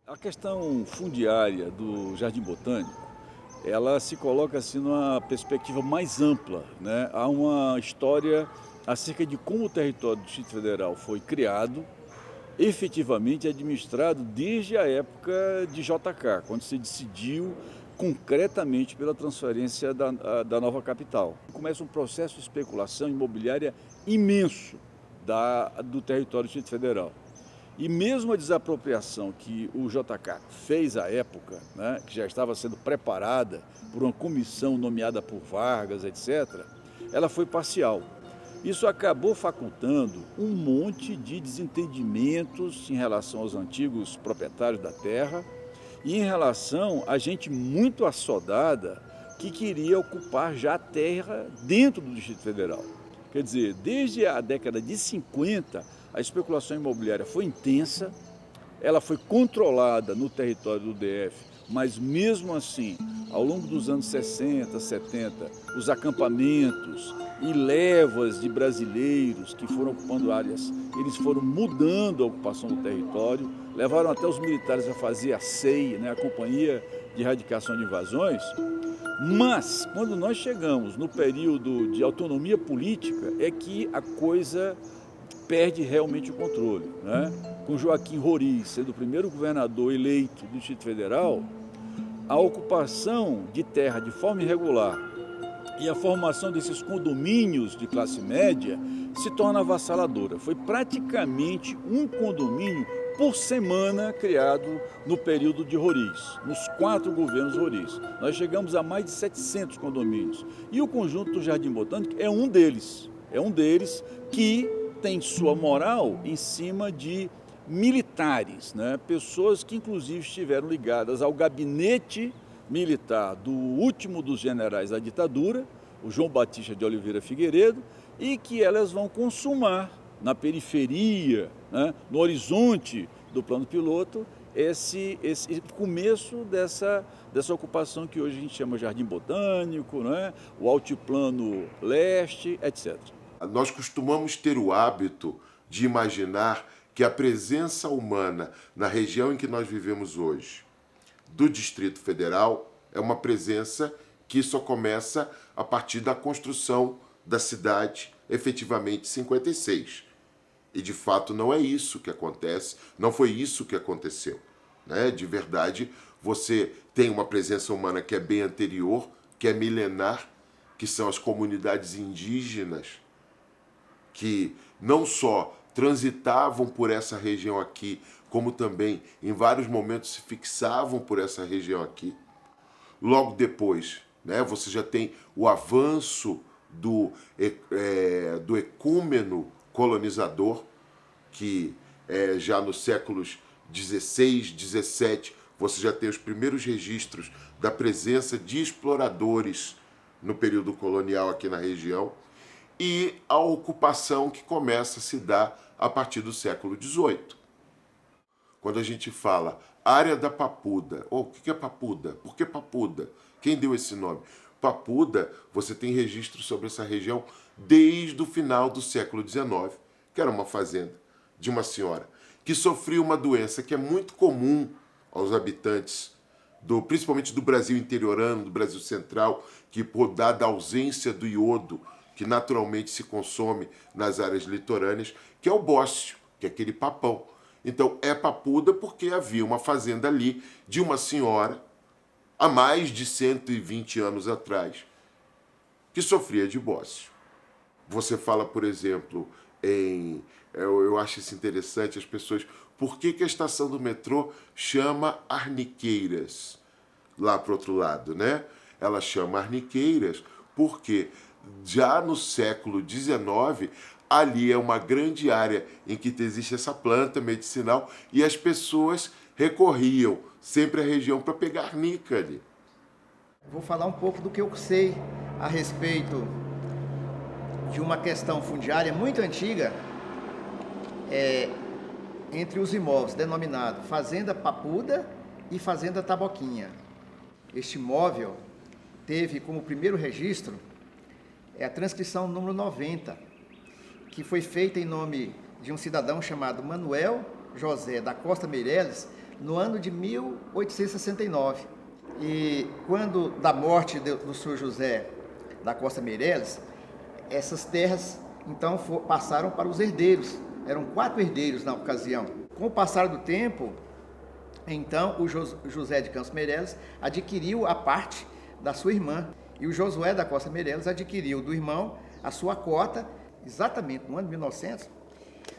A questão fundiária do Jardim Botânico, ela se coloca assim numa perspectiva mais ampla, né? Há uma história acerca de como o território do Distrito Federal foi criado, efetivamente administrado desde a época de JK, quando se decidiu concretamente pela transferência da nova capital. Começa um processo de especulação imobiliária imenso do território do Distrito Federal. E mesmo a desapropriação que o JK fez à época, né, que já estava sendo preparada por uma comissão nomeada por Vargas, etc., ela foi parcial. Isso acabou facultando um monte de desentendimentos em relação aos antigos proprietários da terra e em relação a gente muito assodada que queria ocupar já a terra dentro do Distrito Federal. Quer dizer, desde a década de 50, a especulação imobiliária foi intensa, ela foi controlada no território do DF, mas mesmo assim, ao longo dos anos 60, 70, os acampamentos e levas de brasileiros que foram ocupando áreas, eles foram mudando a ocupação do território, levaram até os militares a fazer a CEI, né, a Companhia de Erradicação de Invasões. Mas, quando nós chegamos no período de autonomia política, é que a coisa perde realmente o controle, né? Com Joaquim Roriz sendo o primeiro governador eleito do Distrito Federal, a ocupação de terra de forma irregular e a formação desses condomínios de classe média se torna avassaladora. Foi praticamente um condomínio por semana criado no período de Roriz, nos 4 governos Roriz. Nós chegamos a mais de 700 condomínios. E o conjunto do Jardim Botânico é um deles. É um deles que tem sua moral em cima de militares, né? Pessoas que inclusive estiveram ligadas ao gabinete militar do último dos generais da ditadura, o João Batista de Oliveira Figueiredo, e que elas vão consumar na periferia, né, no horizonte do plano piloto, esse começo dessa ocupação que hoje a gente chama Jardim Botânico, né, o Altiplano Leste, etc. Nós costumamos ter o hábito de imaginar que a presença humana na região em que nós vivemos hoje, do Distrito Federal, é uma presença que só começa a partir da construção da cidade, efetivamente, em 56. E, de fato, não é isso que acontece, não foi isso que aconteceu, né? De verdade, você tem uma presença humana que é bem anterior, que é milenar, que são as comunidades indígenas, que não só transitavam por essa região aqui, como também, em vários momentos, se fixavam por essa região aqui. Logo depois, né, você já tem o avanço do ecúmeno colonizador, que já nos séculos 16, 17, você já tem os primeiros registros da presença de exploradores no período colonial aqui na região, e a ocupação que começa a se dar a partir do século XVIII. Quando a gente fala área da Papuda, o que é Papuda? Por que Papuda? Quem deu esse nome? Papuda, você tem registro sobre essa região desde o final do século XIX, que era uma fazenda de uma senhora que sofria uma doença que é muito comum aos habitantes, principalmente do Brasil interiorano, do Brasil central, que por dada a ausência do iodo, que naturalmente se consome nas áreas litorâneas, que é o bócio, que é aquele papão. Então, é Papuda porque havia uma fazenda ali de uma senhora, há mais de 120 anos atrás, que sofria de bócio. Você fala, por exemplo, eu acho isso interessante, as pessoas... Por que a estação do metrô chama Arniqueiras? Lá para o outro lado, né? Ela chama Arniqueiras porque já no século XIX, ali é uma grande área em que existe essa planta medicinal e as pessoas recorriam sempre à região para pegar arnica ali. Vou falar um pouco do que eu sei a respeito de uma questão fundiária muito antiga entre os imóveis, denominado Fazenda Papuda e Fazenda Taboquinha. Este imóvel teve como primeiro registro a transcrição número 90, que foi feita em nome de um cidadão chamado Manuel José da Costa Meireles, no ano de 1869. E quando da morte do senhor José da Costa Meireles, essas terras então passaram para os herdeiros. Eram 4 herdeiros na ocasião. Com o passar do tempo, então o José de Campos Meireles adquiriu a parte da sua irmã. E o Josué da Costa Meireles adquiriu do irmão a sua cota, exatamente no ano de 1900.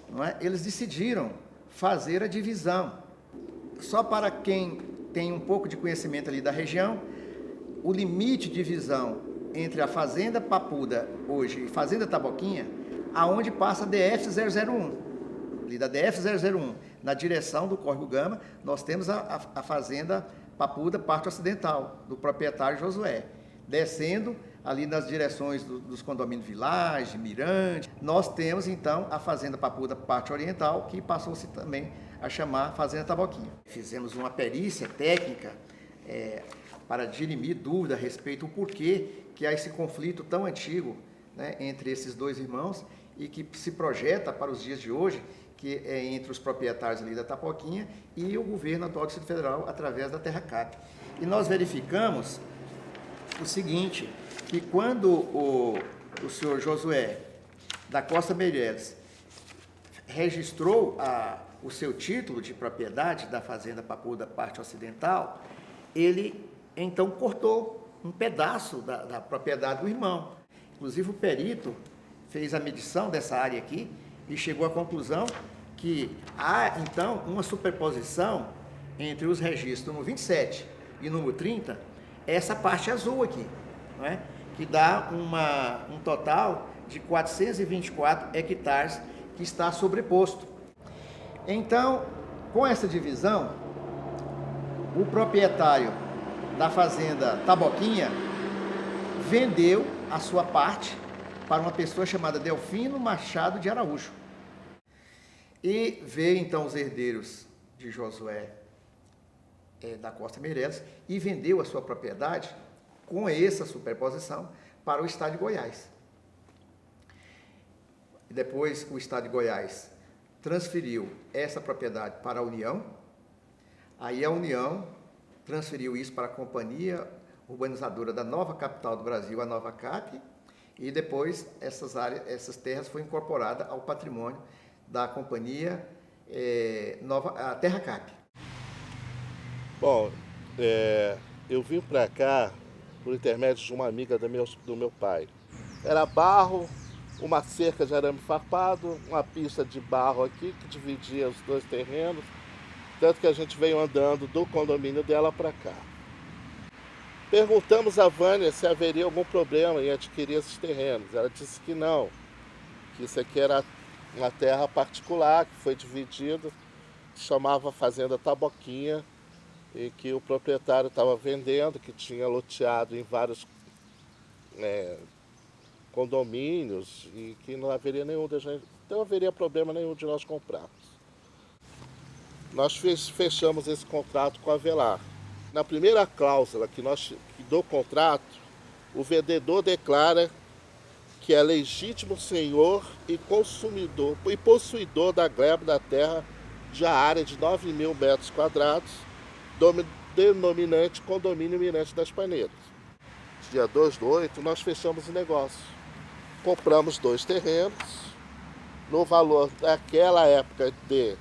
Não é? Eles decidiram fazer a divisão. Só para quem tem um pouco de conhecimento ali da região, o limite de divisão entre a Fazenda Papuda hoje e Fazenda Taboquinha, aonde passa a DF-001. Ali da DF-001, na direção do Córrego Gama, nós temos a Fazenda Papuda, parte ocidental, do proprietário Josué. Descendo ali nas direções dos condomínios Village, Mirante, nós temos então a Fazenda Papuda, parte oriental, que passou-se também a chamar Fazenda Taboquinha. Fizemos uma perícia técnica para dirimir dúvida a respeito do porquê que há esse conflito tão antigo, né, entre esses 2 irmãos e que se projeta para os dias de hoje, que é entre os proprietários ali da Taboquinha e o governo atual do Distrito Federal através da Terra Cap. E nós verificamos o seguinte, que quando o senhor Josué da Costa Meireles registrou o seu título de propriedade da Fazenda Papuda, parte ocidental, ele então cortou um pedaço da propriedade do irmão. Inclusive o perito fez a medição dessa área aqui e chegou à conclusão que há então uma superposição entre os registros número 27 e número 30, essa parte azul aqui, não é? Que dá um total de 424 hectares que está sobreposto. Então, com essa divisão, o proprietário da Fazenda Taboquinha vendeu a sua parte para uma pessoa chamada Delfino Machado de Araújo. E veio então os herdeiros de Josué da Costa Meireles e vendeu a sua propriedade com essa superposição para o Estado de Goiás. Depois o Estado de Goiás transferiu essa propriedade para a União, aí a União transferiu isso para a Companhia Urbanizadora da Nova Capital do Brasil, a Nova Cap, e depois essas terras foram incorporadas ao patrimônio da Companhia a Terra Cap. Bom, eu vim para cá por intermédio de uma amiga do meu pai. Era barro, uma cerca de arame farpado, uma pista de barro aqui que dividia os 2 terrenos, tanto que a gente veio andando do condomínio dela para cá. Perguntamos a Vânia se haveria algum problema em adquirir esses terrenos. Ela disse que não, que isso aqui era uma terra particular que foi dividida, que chamava Fazenda Taboquinha, e que o proprietário estava vendendo, que tinha loteado em vários condomínios e que não haveria não haveria problema nenhum de nós comprarmos. Nós fechamos esse contrato com a Avelar. Na primeira cláusula do contrato, o vendedor declara que é legítimo senhor e consumidor e possuidor da gleba da terra de área de 9.000 metros quadrados, denominante Condomínio Mirante das Panetas. Dia 2/8, nós fechamos o negócio. Compramos 2 terrenos, no valor daquela época de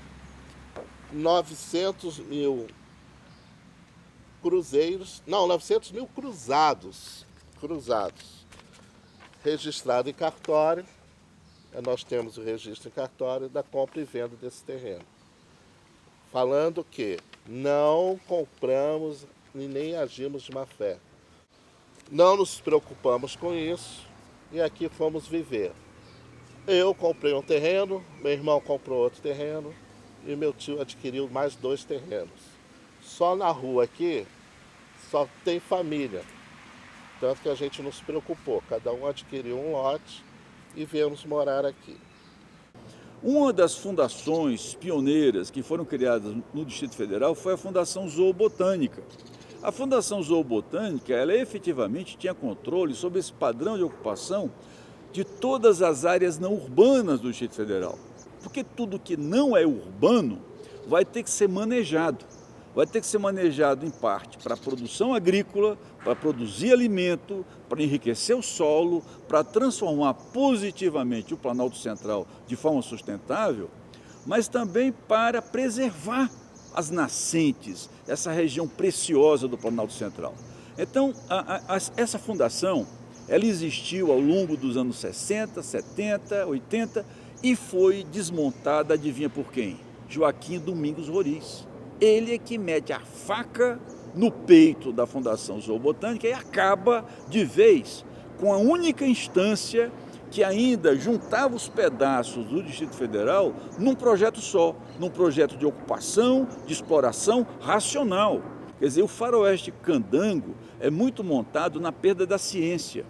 900 mil cruzeiros, não, 900 mil cruzados, registrado em cartório. Nós temos o registro em cartório da compra e venda desse terreno. Falando que não compramos e nem agimos de má fé. Não nos preocupamos com isso e aqui fomos viver. Eu comprei um terreno, meu irmão comprou outro terreno e meu tio adquiriu mais 2 terrenos. Só na rua aqui só tem família, tanto que a gente não se preocupou. Cada um adquiriu um lote e viemos morar aqui. Uma das fundações pioneiras que foram criadas no Distrito Federal foi a Fundação Zoobotânica. A Fundação Zoobotânica, ela efetivamente tinha controle sobre esse padrão de ocupação de todas as áreas não urbanas do Distrito Federal. Porque tudo que não é urbano vai ter que ser manejado. vai ter que ser manejado em parte para a produção agrícola, para produzir alimento, para enriquecer o solo, para transformar positivamente o Planalto Central de forma sustentável, mas também para preservar as nascentes, essa região preciosa do Planalto Central. Então, essa fundação, ela existiu ao longo dos anos 60, 70, 80 e foi desmontada, adivinha por quem? Joaquim Domingos Roriz. Ele é que mete a faca no peito da Fundação Zoobotânica e acaba de vez com a única instância que ainda juntava os pedaços do Distrito Federal num projeto só, num projeto de ocupação, de exploração racional. Quer dizer, o faroeste candango é muito montado na perda da ciência.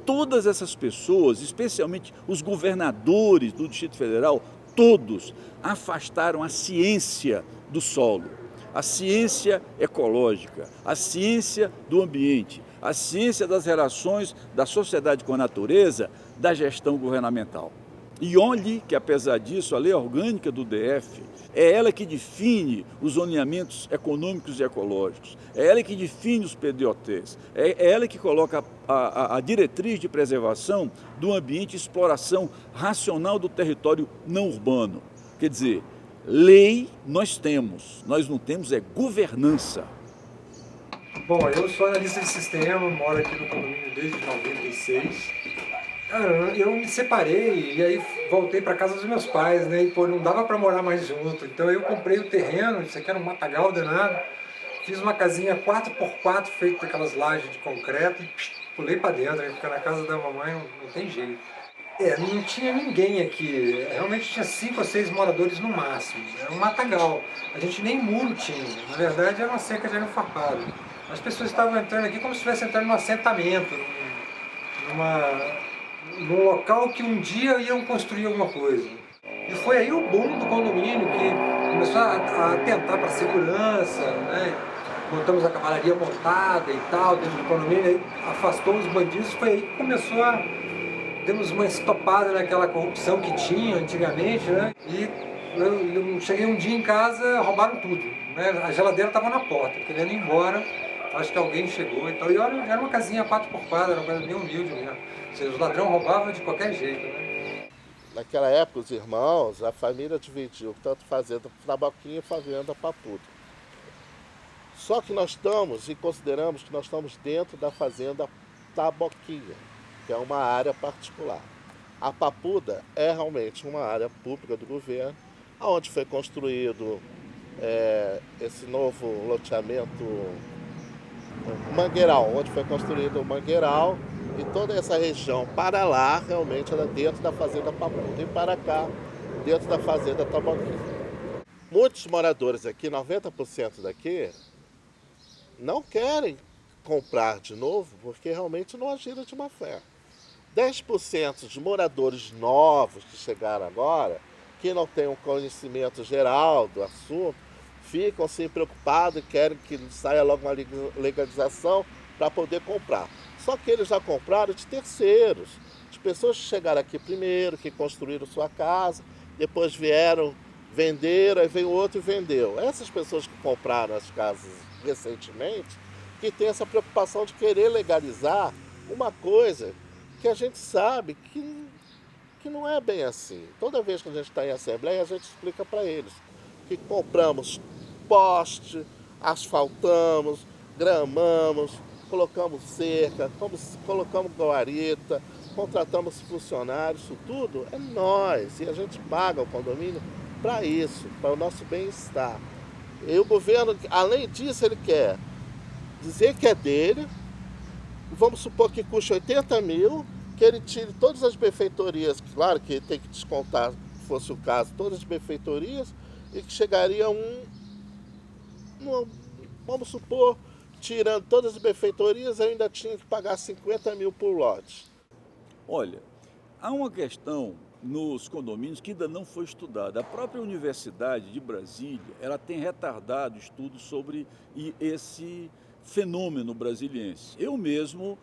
Todas essas pessoas, especialmente os governadores do Distrito Federal, todos afastaram a ciência do solo, a ciência ecológica, a ciência do ambiente, a ciência das relações da sociedade com a natureza, da gestão governamental. E olhe que, apesar disso, a lei orgânica do DF é ela que define os zoneamentos econômicos e ecológicos, é ela que define os PDOTs, é ela que coloca a diretriz de preservação do ambiente e exploração racional do território não urbano. Quer dizer, lei nós temos, nós não temos é governança. Bom, eu sou analista de sistema, moro aqui no condomínio desde 96. Eu me separei e aí voltei para casa dos meus pais, né? E pô, não dava para morar mais junto. Então eu comprei o terreno, isso aqui era um matagal danado. Fiz uma casinha 4x4 feita daquelas lajes de concreto e pulei para dentro, aí ficar na casa da mamãe não tem jeito. Não tinha ninguém aqui, realmente tinha 5 ou 6 moradores no máximo, era um matagal. A gente nem muro tinha, na verdade era uma cerca de arame farpado. As pessoas estavam entrando aqui como se estivessem entrando num assentamento, num local que um dia iam construir alguma coisa. E foi aí o boom do condomínio, que começou a atentar para a segurança, né? Montamos a cavalaria montada e tal, dentro do condomínio, aí afastou os bandidos, foi aí que começou a... Demos uma estopada naquela corrupção que tinha antigamente, né? E eu cheguei um dia em casa, roubaram tudo, né? A geladeira estava na porta, querendo ir embora, acho que alguém chegou e tal. E olha, era uma casinha 4x4, era uma coisa bem humilde mesmo. Ou seja, os ladrões roubavam de qualquer jeito, né? Naquela época, os irmãos, a família dividiu, tanto fazenda Taboquinha e fazenda Papuda. Só que nós estamos, e consideramos que nós estamos dentro da fazenda Taboquinha, que é uma área particular. A Papuda é realmente uma área pública do governo, onde foi construído esse novo loteamento Mangueiral, onde foi construído o Mangueiral, e toda essa região para lá realmente era dentro da fazenda Papuda, e para cá, dentro da fazenda Taboquinha. Muitos moradores aqui, 90% daqui, não querem comprar de novo porque realmente não agiram de má fé. 10% de moradores novos que chegaram agora, que não têm um conhecimento geral do assunto, ficam assim preocupados e querem que saia logo uma legalização para poder comprar. Só que eles já compraram de terceiros, de pessoas que chegaram aqui primeiro, que construíram sua casa, depois vieram, venderam, aí veio outro e vendeu. Essas pessoas que compraram as casas recentemente, que têm essa preocupação de querer legalizar uma coisa que a gente sabe que não é bem assim. Toda vez que a gente está em assembleia, a gente explica para eles que compramos poste, asfaltamos, gramamos, colocamos cerca, colocamos guarita, contratamos funcionários, isso tudo é nós. E a gente paga o condomínio para isso, para o nosso bem-estar. E o governo, além disso, ele quer dizer que é dele. Vamos supor que custe 80 mil, que ele tire todas as benfeitorias, claro que tem que descontar, se fosse o caso, todas as benfeitorias, e que chegaria vamos supor, tirando todas as benfeitorias, eu ainda tinha que pagar 50 mil por lote. Olha, há uma questão nos condomínios que ainda não foi estudada. A própria Universidade de Brasília, ela tem retardado estudos sobre esse fenômeno brasiliense. Eu mesmo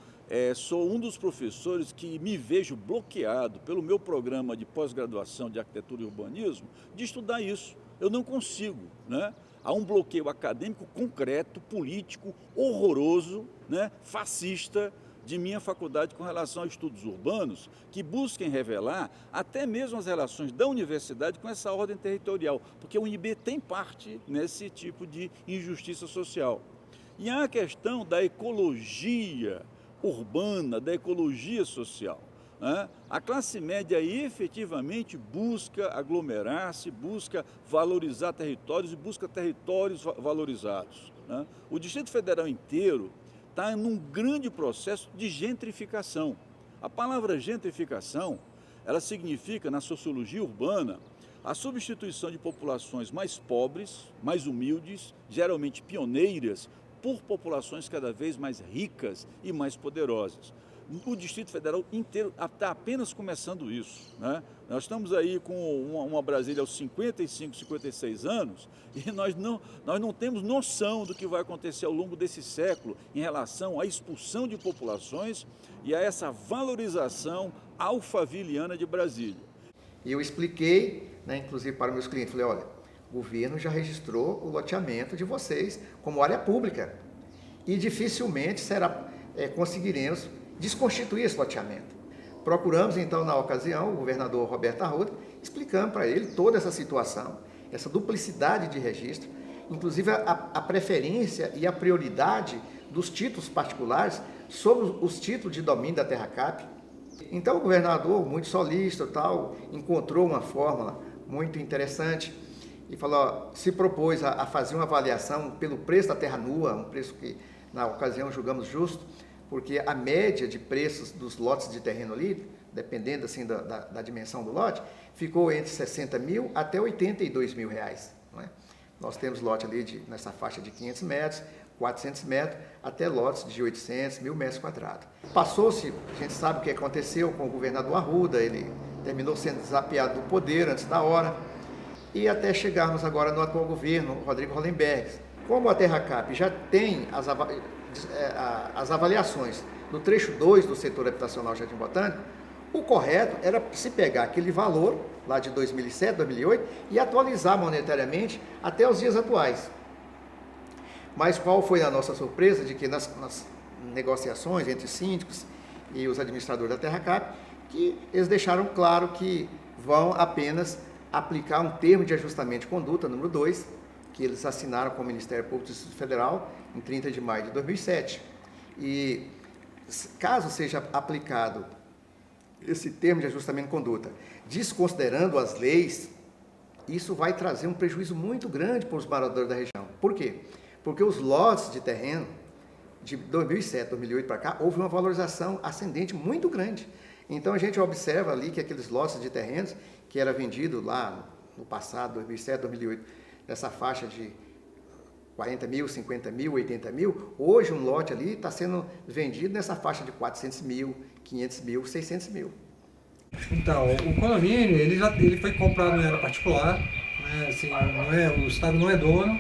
sou um dos professores que me vejo bloqueado pelo meu programa de pós-graduação de arquitetura e urbanismo de estudar isso. Eu não consigo, né? Há um bloqueio acadêmico concreto, político, horroroso, né? Fascista, de minha faculdade com relação a estudos urbanos, que busquem revelar até mesmo as relações da universidade com essa ordem territorial, porque o INB tem parte nesse tipo de injustiça social. E há a questão da ecologia urbana, da ecologia social, né? A classe média efetivamente busca aglomerar-se, busca valorizar territórios e busca territórios valorizados, né? O Distrito Federal inteiro está num grande processo de gentrificação. A palavra gentrificação, ela significa, na sociologia urbana, a substituição de populações mais pobres, mais humildes, geralmente pioneiras, por populações cada vez mais ricas e mais poderosas. O Distrito Federal inteiro está apenas começando isso, né? Nós estamos aí com uma Brasília aos 55, 56 anos e nós não temos noção do que vai acontecer ao longo desse século em relação à expulsão de populações e a essa valorização alfaviliana de Brasília. E eu expliquei, né, inclusive para meus clientes, falei, olha, o governo já registrou o loteamento de vocês como área pública e dificilmente conseguiremos desconstituir esse loteamento. Procuramos, então, na ocasião, o governador Roberto Arruda, explicando para ele toda essa situação, essa duplicidade de registro, inclusive a preferência e a prioridade dos títulos particulares sobre os títulos de domínio da Terra Cap. Então, o governador, muito solícito, tal, encontrou uma fórmula muito interessante e falou, ó, se propôs a fazer uma avaliação pelo preço da terra nua, um preço que, na ocasião, julgamos justo, porque a média de preços dos lotes de terreno ali, dependendo assim da dimensão do lote, ficou entre 60 mil até 82 mil reais. Não é? Nós temos lote ali nessa faixa de 500 metros, 400 metros, até lotes de 800, 1.000 metros quadrados. Passou-se, a gente sabe o que aconteceu com o governador Arruda, ele terminou sendo desafiado do poder antes da hora, e até chegarmos agora no atual governo, Rodrigo Hollenberg. Como a Terra Cap já tem as avaliações no trecho 2 do setor habitacional Jardim Botânico, o correto era se pegar aquele valor lá de 2007, 2008 e atualizar monetariamente até os dias atuais. Mas qual foi a nossa surpresa? De que nas negociações entre síndicos e os administradores da Terra Cap, que eles deixaram claro que vão apenas aplicar um termo de ajustamento de conduta, número 2, que eles assinaram com o Ministério Público do Distrito Federal em 30 de maio de 2007. E caso seja aplicado esse termo de ajustamento de conduta, desconsiderando as leis, isso vai trazer um prejuízo muito grande para os moradores da região. Por quê? Porque os lotes de terreno de 2007, 2008 para cá, houve uma valorização ascendente muito grande. Então a gente observa ali que aqueles lotes de terrenos que era vendido lá no passado, 2007, 2008, nessa faixa de 40 mil, 50 mil, 80 mil, hoje um lote ali está sendo vendido nessa faixa de 400 mil, 500 mil, 600 mil. Então, o condomínio, ele foi comprado em área particular, né? Assim, o Estado não é dono,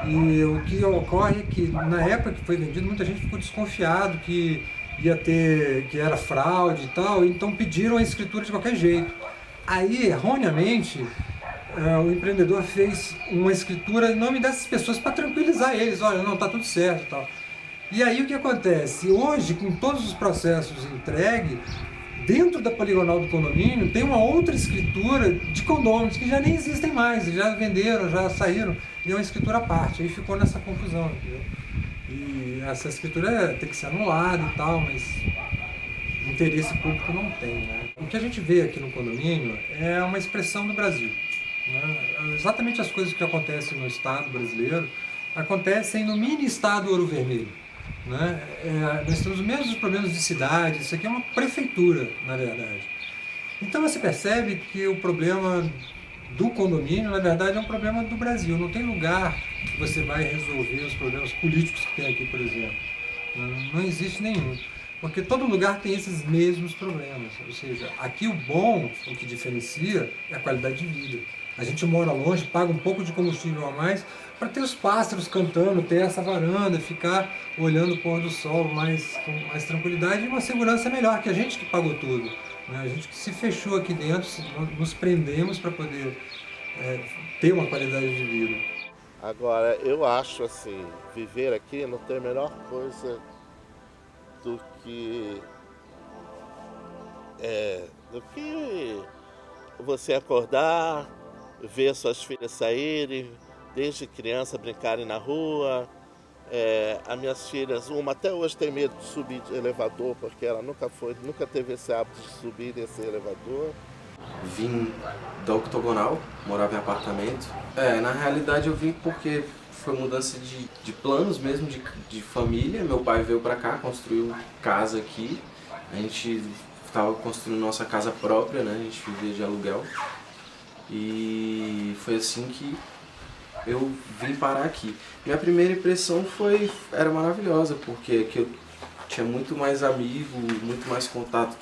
e o que ocorre é que na época que foi vendido, muita gente ficou desconfiado que era fraude e tal, então pediram a escritura de qualquer jeito. Aí, erroneamente, o empreendedor fez uma escritura em nome dessas pessoas para tranquilizar eles, olha, não, está tudo certo e tal. E aí o que acontece? Hoje, com todos os processos entregues, dentro da poligonal do condomínio, tem uma outra escritura de condôminos que já nem existem mais, já venderam, já saíram, e é uma escritura à parte. Aí ficou nessa confusão, entendeu? E essa escritura tem que ser anulada e tal, mas interesse público não tem, né? O que a gente vê aqui no condomínio é uma expressão do Brasil, né? Exatamente as coisas que acontecem no Estado brasileiro acontecem no mini Estado Ouro Vermelho, né? Nós temos os mesmos problemas de cidade, isso aqui é uma prefeitura, na verdade. Então você percebe que o problema do condomínio, na verdade, é um problema do Brasil. Não tem lugar que você vai resolver os problemas políticos que tem aqui, por exemplo. Não existe nenhum. Porque todo lugar tem esses mesmos problemas. Ou seja, aqui o bom, o que diferencia, é a qualidade de vida. A gente mora longe, paga um pouco de combustível a mais, para ter os pássaros cantando, ter essa varanda, ficar olhando o pôr do sol com mais tranquilidade e uma segurança melhor, que a gente que pagou tudo, né? A gente que se fechou aqui dentro, nos prendemos para poder ter uma qualidade de vida. Agora, eu acho assim, viver aqui não tem a menor coisa do que você acordar, ver suas filhas saírem, desde criança brincarem na rua. As minhas filhas, uma até hoje tem medo de subir de elevador, porque ela nunca teve esse hábito de subir e descer elevador. Vim da Octogonal, morava em apartamento. Na realidade eu vim porque foi mudança de planos mesmo, de família. Meu pai veio pra cá, construiu casa aqui. A gente estava construindo nossa casa própria, né? A gente vivia de aluguel. E foi assim que eu vim parar aqui. Minha primeira impressão era maravilhosa, porque aqui eu tinha muito mais amigo, muito mais contato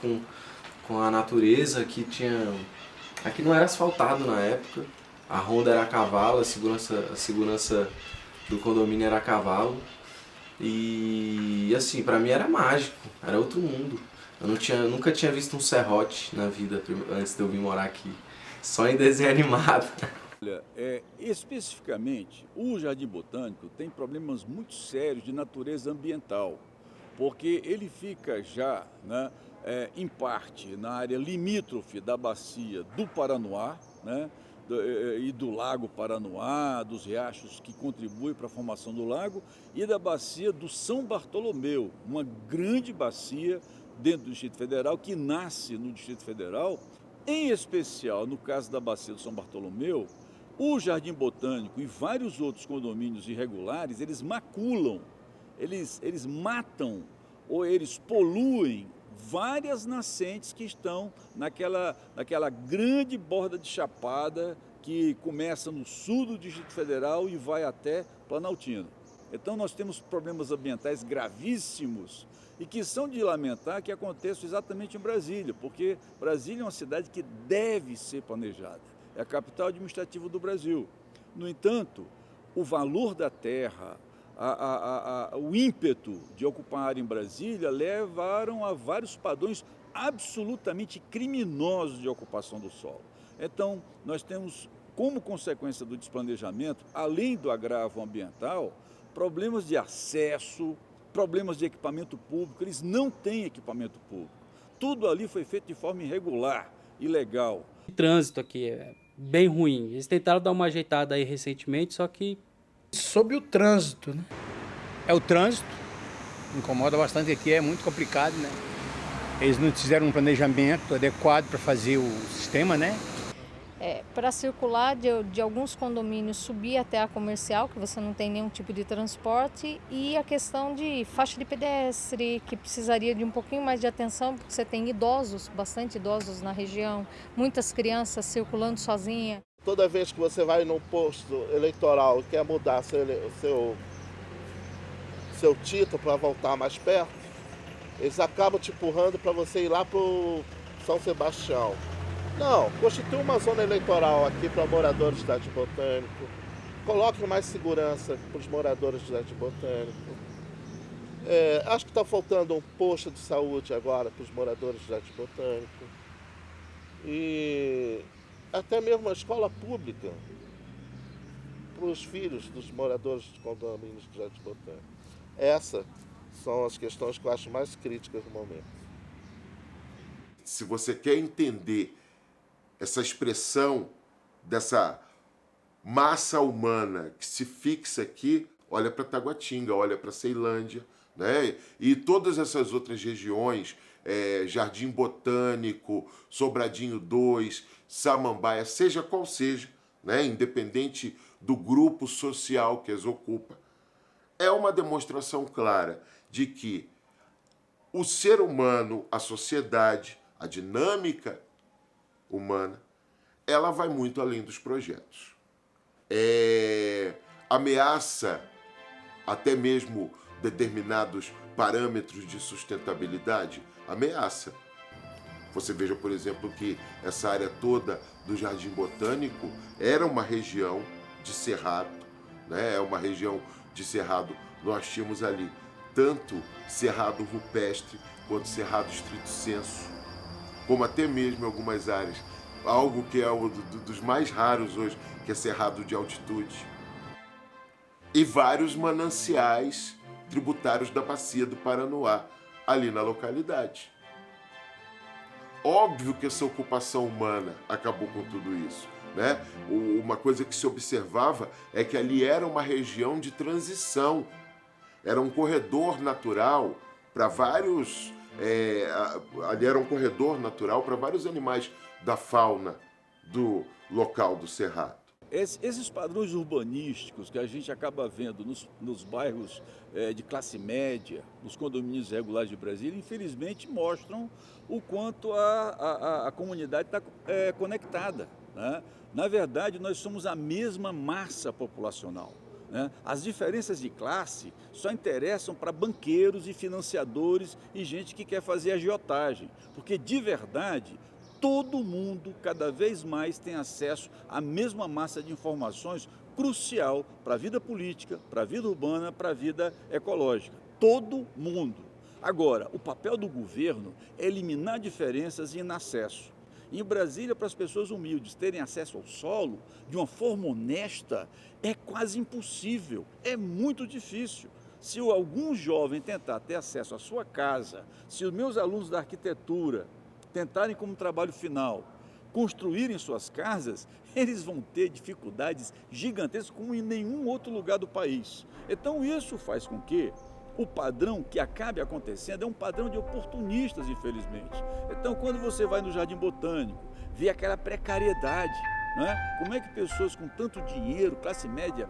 com a natureza. Aqui não era asfaltado na época, a ronda era a cavalo, a segurança do condomínio era a cavalo. E assim, pra mim era mágico, era outro mundo. Eu nunca tinha visto um serrote na vida antes de eu vir morar aqui, só em desenho animado. Olha, especificamente, o Jardim Botânico tem problemas muito sérios de natureza ambiental, porque ele fica já, né, em parte, na área limítrofe da bacia do Paranoá, né, e do Lago Paranoá, dos riachos que contribuem para a formação do lago, e da bacia do São Bartolomeu, uma grande bacia dentro do Distrito Federal, que nasce no Distrito Federal. Em especial, no caso da bacia do São Bartolomeu, o Jardim Botânico e vários outros condomínios irregulares, eles maculam, eles matam ou eles poluem várias nascentes que estão naquela grande borda de chapada que começa no sul do Distrito Federal e vai até Planaltino. Então nós temos problemas ambientais gravíssimos e que são de lamentar que aconteçam exatamente em Brasília, porque Brasília é uma cidade que deve ser planejada, é a capital administrativa do Brasil. No entanto, o valor da terra, o ímpeto de ocupar a área em Brasília levaram a vários padrões absolutamente criminosos de ocupação do solo. Então, nós temos, como consequência do desplanejamento, além do agravo ambiental, problemas de acesso, problemas de equipamento público. Eles não têm equipamento público. Tudo ali foi feito de forma irregular, ilegal. O trânsito aqui é bem ruim. Eles tentaram dar uma ajeitada aí recentemente, só que... Sobre o trânsito, né? O trânsito, incomoda bastante aqui, é muito complicado, né? Eles não fizeram um planejamento adequado para fazer o sistema, né? Para circular de alguns condomínios, subir até a comercial, que você não tem nenhum tipo de transporte, e a questão de faixa de pedestre, que precisaria de um pouquinho mais de atenção, porque você tem idosos, bastante idosos na região, muitas crianças circulando sozinhas. Toda vez que você vai num posto eleitoral e quer mudar seu título para voltar mais perto, eles acabam te empurrando para você ir lá para o São Sebastião. Não, constitui uma zona eleitoral aqui para moradores do Jardim Botânico, coloque mais segurança para os moradores do Jardim Botânico. Acho que está faltando um posto de saúde agora para os moradores do Jardim Botânico. E até mesmo uma escola pública para os filhos dos moradores dos condomínios do Jardim Botânico. Essas são as questões que eu acho mais críticas no momento. Se você quer entender essa expressão dessa massa humana que se fixa aqui, olha para Taguatinga, olha para Ceilândia, né? E todas essas outras regiões, Jardim Botânico, Sobradinho 2, Samambaia, seja qual seja, né? Independente do grupo social que as ocupa, é uma demonstração clara de que o ser humano, a sociedade, a dinâmica humana, ela vai muito além dos projetos. Ameaça até mesmo determinados parâmetros de sustentabilidade, ameaça. Você veja, por exemplo, que essa área toda do Jardim Botânico era uma região de cerrado, né? É uma região de cerrado. Nós tínhamos ali tanto cerrado rupestre quanto cerrado estrito senso, como até mesmo em algumas áreas, algo que é dos mais raros hoje, que é cerrado de altitude. E vários mananciais tributários da bacia do Paranoá, ali na localidade. Óbvio que essa ocupação humana acabou com tudo isso, né? Uma coisa que se observava é que ali era uma região de transição, era um corredor natural para vários, ali era um corredor natural para vários animais da fauna do local do cerrado. Esses padrões urbanísticos que a gente acaba vendo nos bairros de classe média, nos condomínios regulares de Brasília, infelizmente mostram o quanto a comunidade está conectada, né? Na verdade, nós somos a mesma massa populacional, né? As diferenças de classe só interessam para banqueiros e financiadores e gente que quer fazer agiotagem, porque de verdade todo mundo cada vez mais tem acesso à mesma massa de informações crucial para a vida política, para a vida urbana, para a vida ecológica. Todo mundo. Agora, o papel do governo é eliminar diferenças e inacesso. Em Brasília, para as pessoas humildes terem acesso ao solo de uma forma honesta, é quase impossível, é muito difícil. Se algum jovem tentar ter acesso à sua casa, se os meus alunos da arquitetura tentarem como trabalho final construírem suas casas, eles vão ter dificuldades gigantescas como em nenhum outro lugar do país. Então isso faz com que o padrão que acabe acontecendo é um padrão de oportunistas, infelizmente. Então quando você vai no Jardim Botânico, vê aquela precariedade, né? Como é que pessoas com tanto dinheiro, classe média,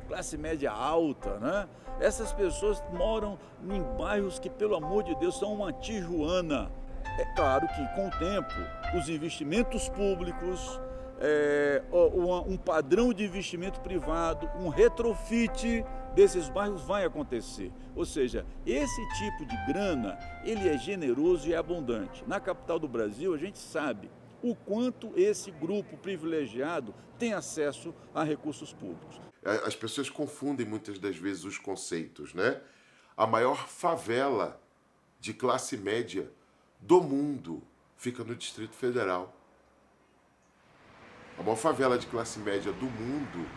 classe média alta, né? Essas pessoas moram em bairros que, pelo amor de Deus, são uma Tijuana. É claro que, com o tempo, os investimentos públicos, um padrão de investimento privado, um retrofit desses bairros vai acontecer. Ou seja, esse tipo de grana, ele é generoso e é abundante. Na capital do Brasil, a gente sabe o quanto esse grupo privilegiado tem acesso a recursos públicos. As pessoas confundem muitas das vezes os conceitos, né? A maior favela de classe média do mundo fica no Distrito Federal. A maior favela de classe média do mundo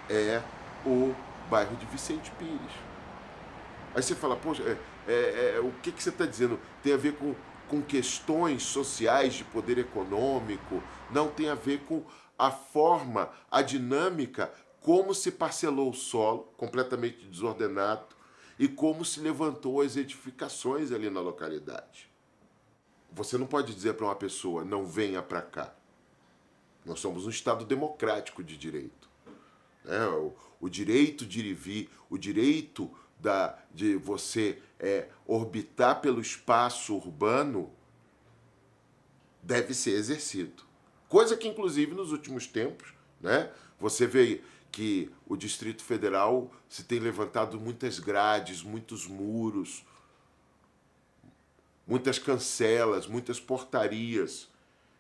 é o bairro de Vicente Pires. Aí você fala, poxa, o que você está dizendo? Tem a ver com questões sociais de poder econômico? Não, tem a ver com a forma, a dinâmica, como se parcelou o solo, completamente desordenado, e como se levantou as edificações ali na localidade. Você não pode dizer para uma pessoa, não venha para cá. Nós somos um Estado democrático de direito. O direito de ir e vir, o direito de você orbitar pelo espaço urbano deve ser exercido. Coisa que, inclusive, nos últimos tempos, né, você vê que o Distrito Federal se tem levantado muitas grades, muitos muros, muitas cancelas, muitas portarias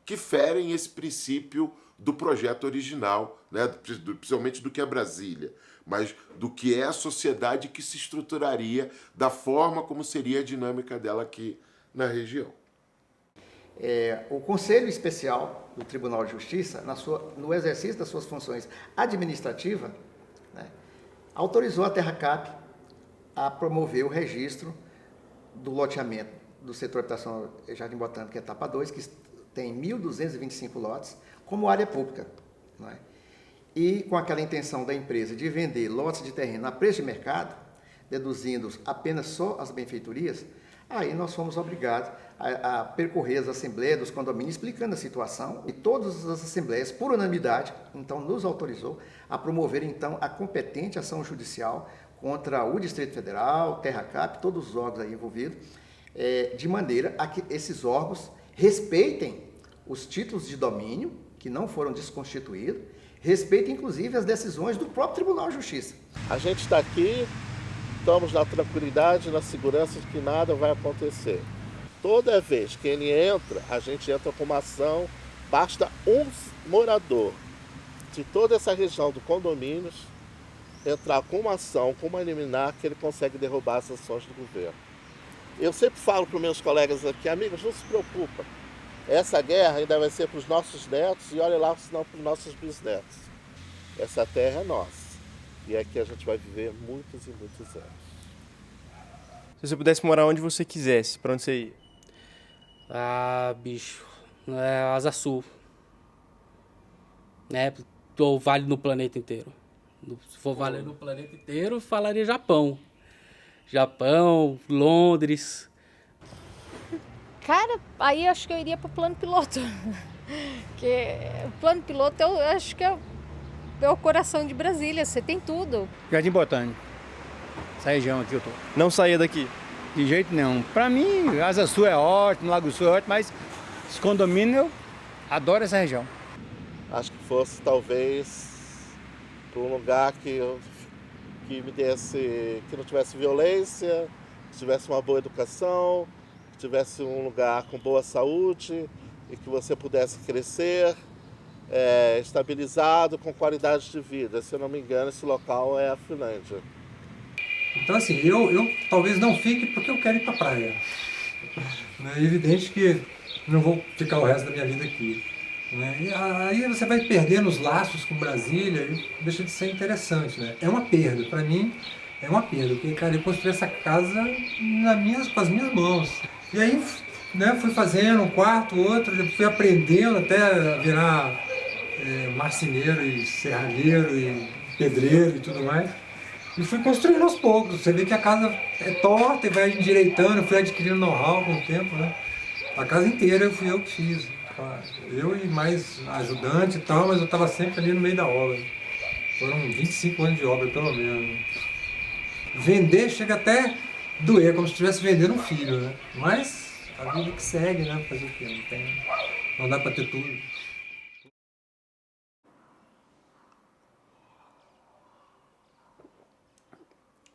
que ferem esse princípio do projeto original, né? Principalmente do que é Brasília, mas do que é a sociedade que se estruturaria, da forma como seria a dinâmica dela aqui na região. O Conselho Especial do Tribunal de Justiça, no exercício das suas funções administrativas, né, autorizou a Terracap a promover o registro do loteamento do setor de habitação Jardim Botânico, que é etapa 2, que tem 1.225 lotes, como área pública. Não é? E com aquela intenção da empresa de vender lotes de terreno a preço de mercado, deduzindo apenas só as benfeitorias, aí nós fomos obrigados a percorrer as assembleias dos condomínios explicando a situação, e todas as assembleias, por unanimidade, então nos autorizou a promover então a competente ação judicial contra o Distrito Federal, Terracap, todos os órgãos aí envolvidos, de maneira a que esses órgãos respeitem os títulos de domínio, que não foram desconstituídos, respeitem inclusive as decisões do próprio Tribunal de Justiça. A gente está aqui, estamos na tranquilidade, na segurança de que nada vai acontecer. Toda vez que ele entra, a gente entra com uma ação, basta um morador de toda essa região do condomínios entrar com uma ação, com uma liminar, que ele consegue derrubar as ações do governo. Eu sempre falo para os meus colegas aqui, amigos, não se preocupa. Essa guerra ainda vai ser para os nossos netos e olha lá, se não para os nossos bisnetos. Essa terra é nossa. E aqui a gente vai viver muitos e muitos anos. Se você pudesse morar onde você quisesse, para onde você ia? Ah, bicho, Asa Sul. Ou vale no planeta inteiro. Se for valer no planeta inteiro, falaria Japão. Japão, Londres. Cara, aí acho que eu iria pro plano piloto. Porque o plano piloto eu acho que é o coração de Brasília, você tem tudo. Jardim Botânico. Essa região aqui eu tô. Não saía daqui? De jeito nenhum. Para mim, Asa Sul é ótimo, Lago Sul é ótimo, mas esse condomínio eu adoro essa região. Acho que fosse talvez para um lugar que me desse, que não tivesse violência, que tivesse uma boa educação, que tivesse um lugar com boa saúde e que você pudesse crescer, estabilizado, com qualidade de vida. Se eu não me engano, esse local é a Finlândia. Então assim, eu talvez não fique porque eu quero ir pra praia. É evidente que não vou ficar o resto da minha vida aqui. Né? E aí você vai perdendo os laços com Brasília e deixa de ser interessante. Né? É uma perda, para mim é uma perda, porque cara, eu construí essa casa com as minhas mãos. E aí né, fui fazendo um quarto, outro, fui aprendendo até a virar marceneiro e serralheiro e pedreiro e tudo mais. E fui construindo aos poucos. Você vê que a casa é torta e vai endireitando, eu fui adquirindo know-how com o tempo. Né? A casa inteira fui eu que fiz. Eu e mais ajudante e tal, mas eu estava sempre ali no meio da obra. Foram 25 anos de obra, pelo menos. Vender chega até doer, como se estivesse vendendo um filho, né? Mas a vida que segue, né? Fazer o quê? Não dá para ter tudo.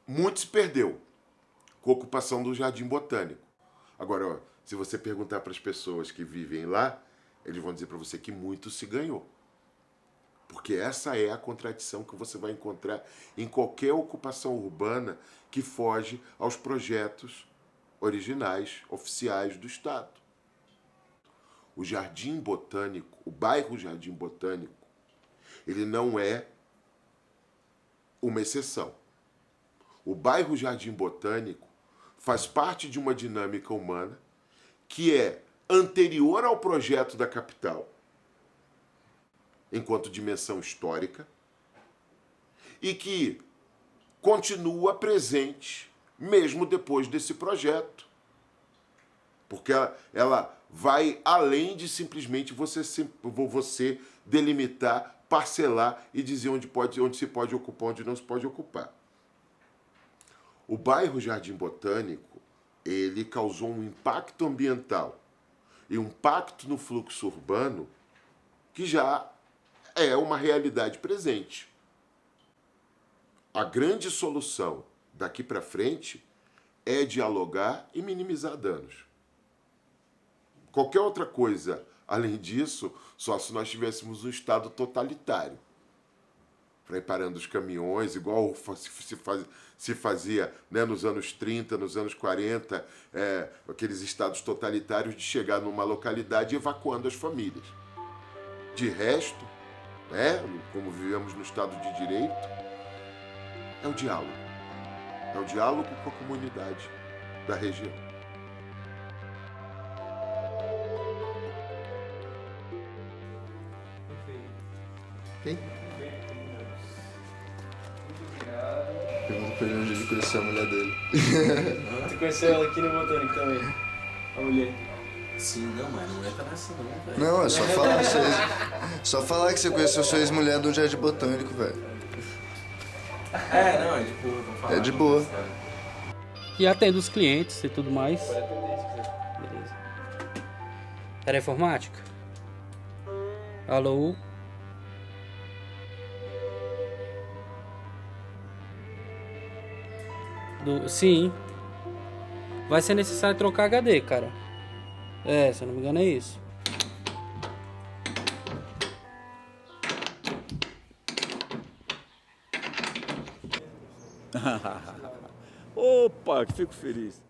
Muito se perdeu com a ocupação do Jardim Botânico. Agora, ó, se você perguntar para as pessoas que vivem lá, eles vão dizer para você que muito se ganhou. Porque essa é a contradição que você vai encontrar em qualquer ocupação urbana que foge aos projetos originais, oficiais do Estado. O Jardim Botânico, o bairro Jardim Botânico, ele não é uma exceção. O bairro Jardim Botânico faz parte de uma dinâmica humana que é anterior ao projeto da capital, enquanto dimensão histórica, e que continua presente mesmo depois desse projeto. Porque ela vai além de simplesmente você delimitar, parcelar e dizer onde se pode ocupar, onde não se pode ocupar. O bairro Jardim Botânico, ele causou um impacto ambiental e um impacto no fluxo urbano que já é uma realidade presente. A grande solução daqui para frente é dialogar e minimizar danos. Qualquer outra coisa além disso, só se nós tivéssemos um Estado totalitário. Para ir parando os caminhões, igual se fazia, né, nos anos 30, nos anos 40, aqueles estados totalitários de chegar numa localidade evacuando as famílias. De resto, como vivemos no Estado de Direito, é o diálogo. É o diálogo com a comunidade da região. Ok? Pergunta pra ele onde ele conheceu a mulher dele. Você conheceu ela aqui no Botânico também? A mulher? Sim, não, mas não entra nessa não, velho. Não, é só falar. Só falar que você conheceu sua ex-mulher do Jardim Botânico, velho. Não, é de boa, vamos falar. É de boa. E atende os clientes e tudo mais. Beleza. Era informática? Alô? Sim. Vai ser necessário trocar HD, cara. Se eu não me engano é isso. Opa, que fico feliz.